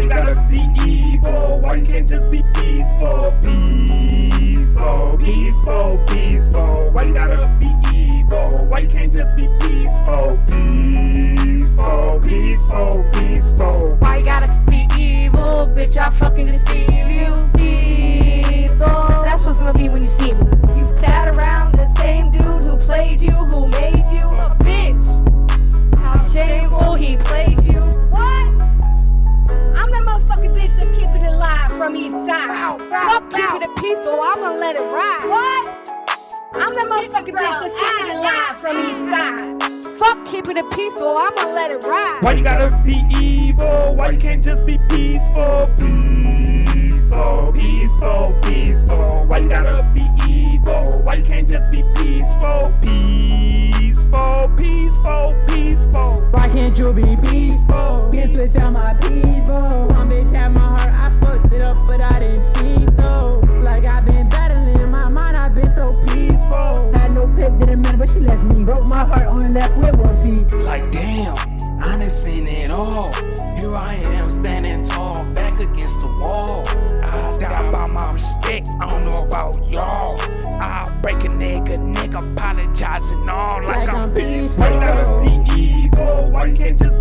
you gotta be evil? Why you can't just be peaceful? Peaceful, peaceful, peaceful. Why you gotta be evil? Why you can't just be peaceful? Peaceful, peaceful, peaceful. Why you gotta be evil? Bitch, I fucking deceive you. Evil. That's what's gonna be when you see me. You sat around the same dude who played you, who made you a bitch. How shameful he played you. What? I'm that motherfucking bitch that's keeping it alive from east side. Fuck keeping it peaceful, I'm gonna let it ride. What? I'm that motherfucking bitch that's keeping it alive from east side. Fuck keeping it peaceful, I'm gonna let it ride. Why you gotta be evil? Why you can't just be peaceful? Peaceful, peaceful, peaceful. Why you gotta be evil? Why you can't just be peaceful? Peaceful, peaceful, peaceful. Why can't you be peaceful? Bitch, switch out my people. One bitch had my heart, I fucked it up, but I didn't cheat though. Like I've been battling in my mind, I've been so peaceful. Had no pip, didn't matter, but she left me. Broke my heart, only left with one piece. Like damn, I done seen it all. Here I am standing tall, back against the wall. I doubt about my respect, I don't know about y'all. I'll break a nigga, apologizing all like I'm peaceful. Why you gotta be evil? Why you can't just